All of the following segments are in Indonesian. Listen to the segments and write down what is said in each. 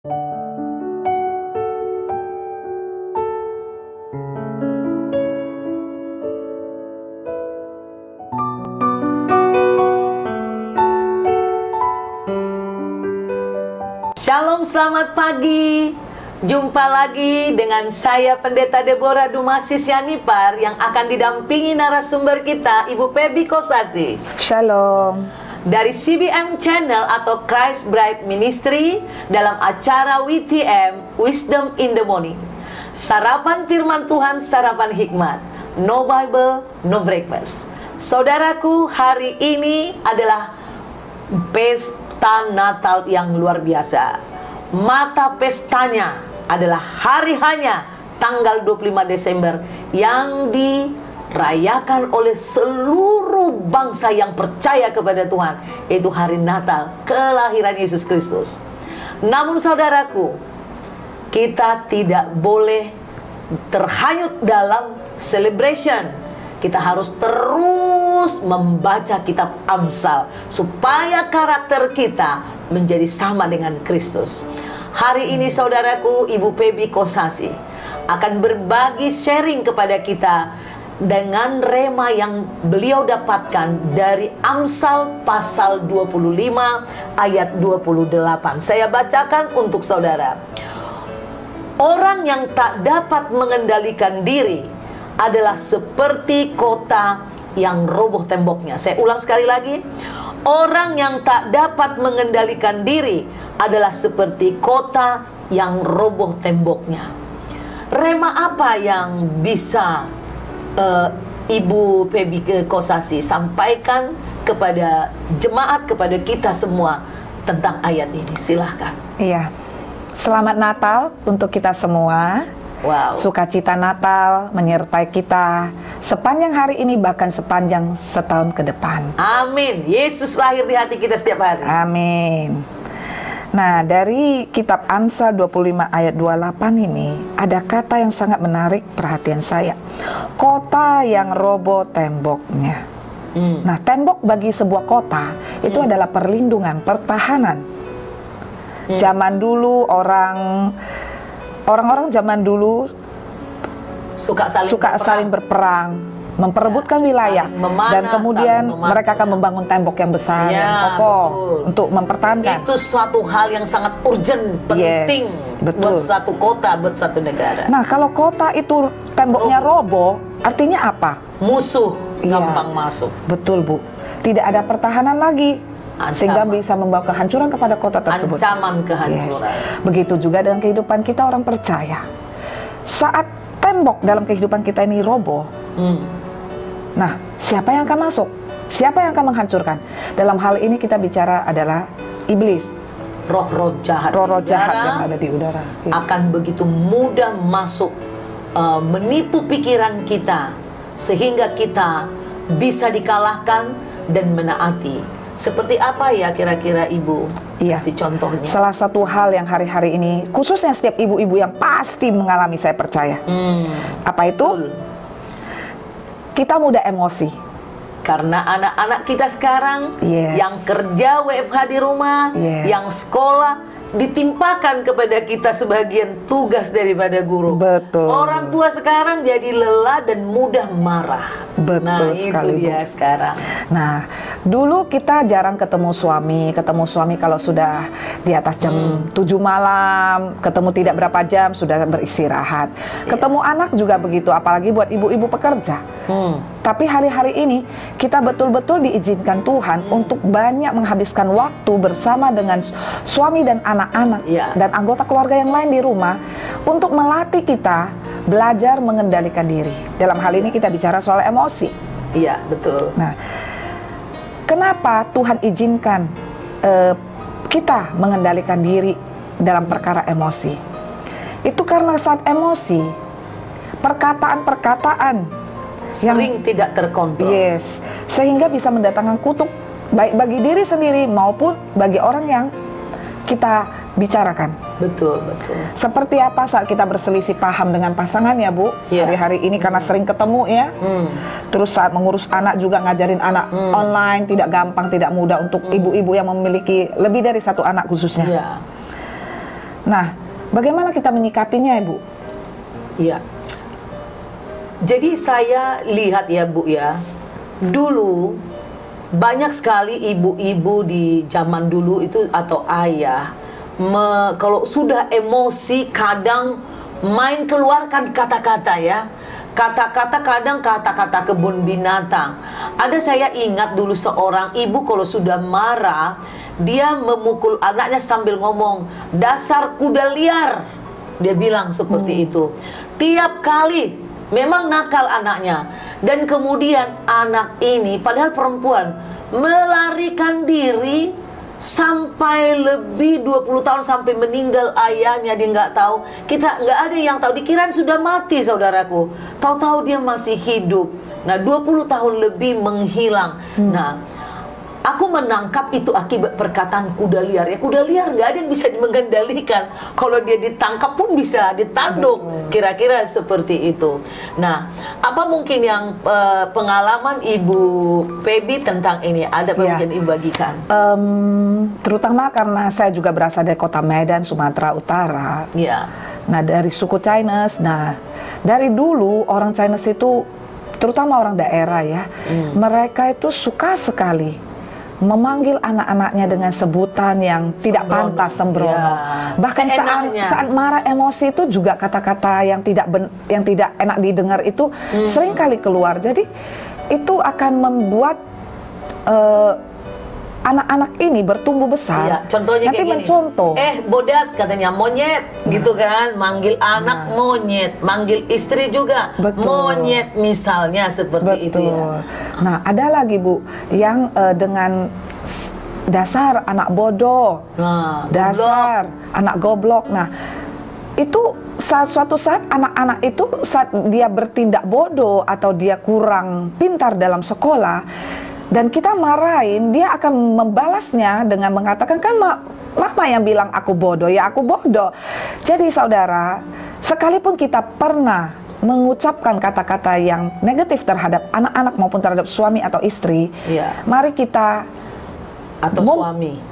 Shalom, selamat pagi. Jumpa lagi dengan saya Pendeta Deborah Dumasis Yanipar yang akan didampingi narasumber kita, Ibu Pebi Kosasi. Shalom. Dari CBM Channel atau Christ Bright Ministry dalam acara WTM, Wisdom in the Morning. Sarapan firman Tuhan, sarapan hikmat. No Bible, no breakfast. Saudaraku, hari ini adalah pesta Natal yang luar biasa. Mata pestanya adalah hari hanya tanggal 25 Desember yang dirayakan oleh seluruh bangsa yang percaya kepada Tuhan, yaitu hari Natal, kelahiran Yesus Kristus. Namun saudaraku, kita tidak boleh terhanyut dalam celebration. Kita harus terus membaca kitab Amsal supaya karakter kita menjadi sama dengan Kristus. Hari ini saudaraku, Ibu Pebi Kosasi akan berbagi sharing kepada kita dengan rema yang beliau dapatkan dari Amsal pasal 25 ayat 28. Saya bacakan untuk saudara. Orang yang tak dapat mengendalikan diri adalah seperti kota yang roboh temboknya. Saya ulang sekali lagi. Orang yang tak dapat mengendalikan diri adalah seperti kota yang roboh temboknya. Rema apa yang bisa Ibu Pebi Kosasi sampaikan kepada jemaat, kepada kita semua tentang ayat ini? Silahkan. Iya. Selamat Natal untuk kita semua. Wow. Sukacita Natal menyertai kita sepanjang hari ini, bahkan sepanjang setahun ke depan. Amin. Yesus lahir di hati kita setiap hari. Amin. Nah, dari kitab Amsal 25 ayat 28 ini ada kata yang sangat menarik perhatian saya. Kota yang roboh temboknya. Nah, tembok bagi sebuah kota itu adalah perlindungan, pertahanan. Zaman dulu orang-orang zaman dulu suka saling berperang, memperebutkan wilayah, dan kemudian mereka akan membangun tembok yang besar, yang kokoh, untuk mempertahankan. Itu suatu hal yang sangat urgent, penting, buat satu kota, buat satu negara. Nah, kalau kota itu temboknya roboh, artinya apa? Musuh gampang masuk. Betul, Bu. Tidak ada pertahanan lagi. Sehingga bisa membawa kehancuran kepada kota tersebut. Ancaman kehancuran. Begitu juga dengan kehidupan kita orang percaya. Saat tembok dalam kehidupan kita ini roboh, nah, siapa yang akan masuk? Siapa yang akan menghancurkan? Dalam hal ini kita bicara adalah iblis. Roh-roh jahat. Roh-roh jahat yang ada di udara. Akan begitu mudah masuk, menipu pikiran kita, sehingga kita bisa dikalahkan dan menaati. Seperti apa ya kira-kira Ibu? Iya. Kasih contohnya. Salah satu hal yang hari-hari ini, khususnya setiap ibu-ibu yang pasti mengalami, saya percaya. Apa itu? Betul. Kita mudah emosi. Karena anak-anak kita sekarang yang kerja WFH di rumah, yang sekolah, ditimpakan kepada kita sebagian tugas daripada guru. Betul. Orang tua sekarang jadi lelah dan mudah marah. Betul sekali, itu dia Bu. sekarang. Nah, dulu kita jarang ketemu suami kalau sudah di atas jam 7 malam, ketemu tidak berapa jam sudah beristirahat. Ketemu anak juga begitu, apalagi buat ibu-ibu pekerja. Tapi hari-hari ini kita betul-betul diizinkan Tuhan untuk banyak menghabiskan waktu bersama dengan suami dan anak-anak dan anggota keluarga yang lain di rumah untuk melatih kita belajar mengendalikan diri. Dalam hal ini kita bicara soal emosi. Iya, betul. Nah, kenapa Tuhan izinkan kita mengendalikan diri dalam perkara emosi? Itu karena saat emosi, perkataan-perkataan sering tidak terkontrol. Sehingga bisa mendatangkan kutuk baik bagi diri sendiri maupun bagi orang yang kita bicarakan. Betul, betul. Seperti apa saat kita berselisih paham dengan pasangan ya, Bu? Hari-hari ini karena sering ketemu ya. Terus saat mengurus anak juga, ngajarin anak online tidak gampang, tidak mudah untuk ibu-ibu yang memiliki lebih dari satu anak khususnya. Nah, bagaimana kita menyikapinya, Ibu? Iya. Jadi saya lihat ya Bu ya, dulu banyak sekali ibu-ibu di zaman dulu itu atau ayah, kalau sudah emosi kadang main keluarkan kata-kata ya. Kata-kata kadang kata-kata kebun binatang. Ada saya ingat dulu seorang ibu kalau sudah marah, dia memukul anaknya sambil ngomong, "Dasar kuda liar." Dia bilang seperti itu. Tiap kali memang nakal anaknya. Dan kemudian anak ini padahal perempuan melarikan diri sampai lebih 20 tahun sampai meninggal ayahnya, dia nggak tahu. Kita nggak ada yang tahu, dikirain sudah mati saudaraku. Tahu-tahu dia masih hidup. Nah, 20 tahun lebih menghilang. Nah, aku menangkap itu akibat perkataan kuda liar. Ya, kuda liar nggak ada yang bisa mengendalikan. Kalau dia ditangkap pun bisa ditanduk. Kira-kira seperti itu. Nah, apa mungkin yang pengalaman Ibu Pebi tentang ini? Ada apa mungkin Ibu bagikan? Terutama karena saya juga berasal dari kota Medan, Sumatera Utara. Ya. Nah, dari suku Chinese. Nah, dari dulu orang Chinese itu, terutama orang daerah ya, mereka itu suka sekali memanggil anak-anaknya dengan sebutan yang tidak pantas, sembrono. Ya. Bahkan saat marah emosi itu juga kata-kata yang tidak enak didengar itu sering kali keluar. Jadi itu akan membuat anak-anak ini bertumbuh besar. Iya, contohnya nanti kayak gini. mencontoh. Bodat katanya monyet, gitu kan? Manggil anak monyet, manggil istri juga monyet misalnya seperti itu ya. Nah, ada lagi Bu yang dengan dasar anak bodoh, dasar anak goblok. Nah, itu suatu saat anak-anak itu saat dia bertindak bodoh atau dia kurang pintar dalam sekolah, dan kita marahin, dia akan membalasnya dengan mengatakan, kan mama yang bilang aku bodoh, ya aku bodoh. Jadi saudara, sekalipun kita pernah mengucapkan kata-kata yang negatif terhadap anak-anak maupun terhadap suami atau istri, mari kita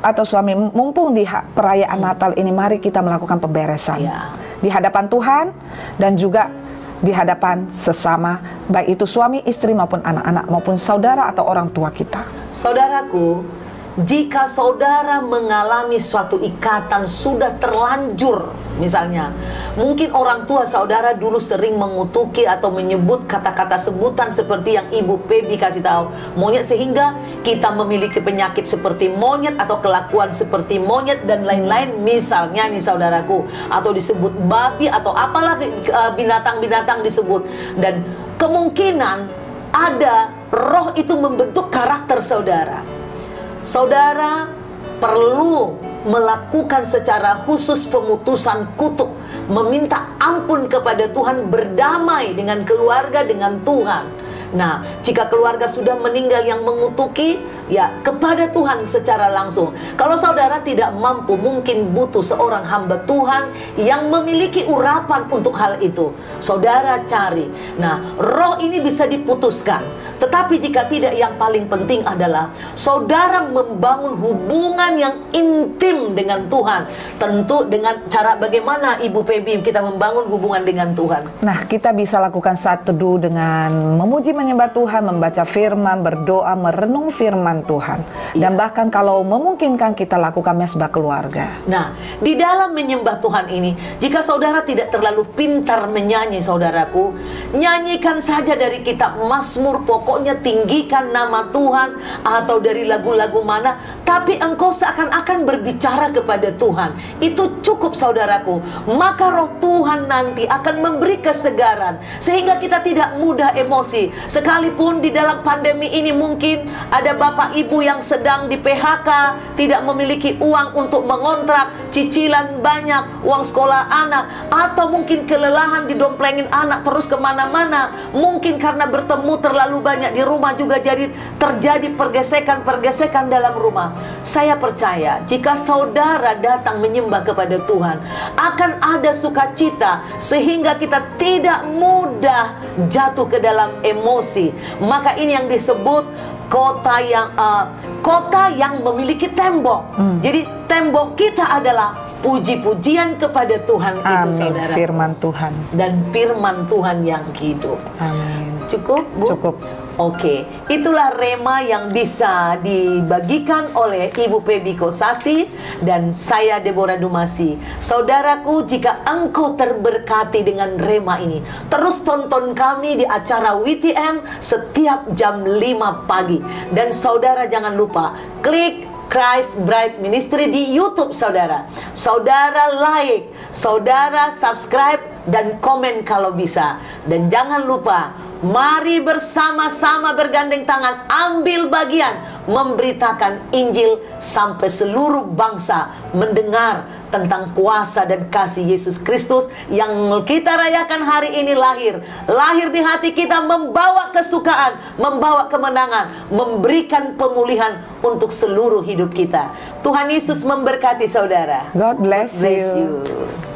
atau suami mumpung di perayaan Natal ini, mari kita melakukan pemberesan di hadapan Tuhan dan juga di hadapan sesama, baik itu suami, istri maupun anak-anak maupun saudara atau orang tua kita. Saudaraku, jika saudara mengalami suatu ikatan sudah terlanjur, misalnya mungkin orang tua saudara dulu sering mengutuki atau menyebut kata-kata sebutan seperti yang Ibu Pebi kasih tahu, monyet, sehingga kita memiliki penyakit seperti monyet atau kelakuan seperti monyet dan lain-lain misalnya nih saudaraku, atau disebut babi atau apalah binatang-binatang disebut, dan kemungkinan ada roh itu membentuk karakter saudara. Saudara perlu melakukan secara khusus pemutusan kutuk, meminta ampun kepada Tuhan, berdamai dengan keluarga, dengan Tuhan. Nah, jika keluarga sudah meninggal yang mengutuki, ya kepada Tuhan secara langsung. Kalau saudara tidak mampu, mungkin butuh seorang hamba Tuhan yang memiliki urapan untuk hal itu. Saudara cari. Nah, roh ini bisa diputuskan. Tetapi jika tidak, yang paling penting adalah saudara membangun hubungan yang intim dengan Tuhan. Tentu dengan cara bagaimana Ibu Pebi kita membangun hubungan dengan Tuhan. Nah, kita bisa lakukan saat teduh dengan memuji, menyembah Tuhan, membaca firman, berdoa, merenung firman Tuhan. Dan bahkan kalau memungkinkan kita lakukan mesbah keluarga. Nah, di dalam menyembah Tuhan ini, jika saudara tidak terlalu pintar menyanyi, saudaraku, nyanyikan saja dari kitab Mazmur, pokoknya tinggikan nama Tuhan, atau dari lagu-lagu mana, tapi engkau seakan-akan berbicara kepada Tuhan. Itu cukup saudaraku. Maka roh Tuhan nanti akan memberi kesegaran, sehingga kita tidak mudah emosi. Sekalipun di dalam pandemi ini mungkin ada bapak ibu yang sedang di PHK, tidak memiliki uang untuk mengontrak, cicilan banyak, uang sekolah anak, atau mungkin kelelahan didomplengin anak terus kemana-mana. Mungkin karena bertemu terlalu banyak di rumah juga jadi terjadi pergesekan-pergesekan dalam rumah. Saya percaya jika saudara datang menyembah kepada Tuhan, akan ada sukacita sehingga kita tidak mudah jatuh ke dalam emosi. Maka ini yang disebut kota yang memiliki tembok. Jadi tembok kita adalah puji-pujian kepada Tuhan itu, Amin. saudara. Firman Tuhan. Dan firman Tuhan yang hidup. Amin. Cukup, Bu? Cukup. Oke, itulah rema yang bisa dibagikan oleh Ibu Pebi Kosasi dan saya Deborah Dumasi. Saudaraku, jika engkau terberkati dengan rema ini, terus tonton kami di acara WTM setiap jam 5 pagi. Dan saudara jangan lupa klik Christ Bright Ministry di YouTube saudara. Saudara like, saudara subscribe dan komen kalau bisa. Dan jangan lupa, mari bersama-sama bergandeng tangan ambil bagian memberitakan Injil sampai seluruh bangsa mendengar tentang kuasa dan kasih Yesus Kristus yang kita rayakan hari ini lahir di hati kita, membawa kesukaan, membawa kemenangan, memberikan pemulihan untuk seluruh hidup kita. Tuhan Yesus memberkati saudara. God bless Bless you. you.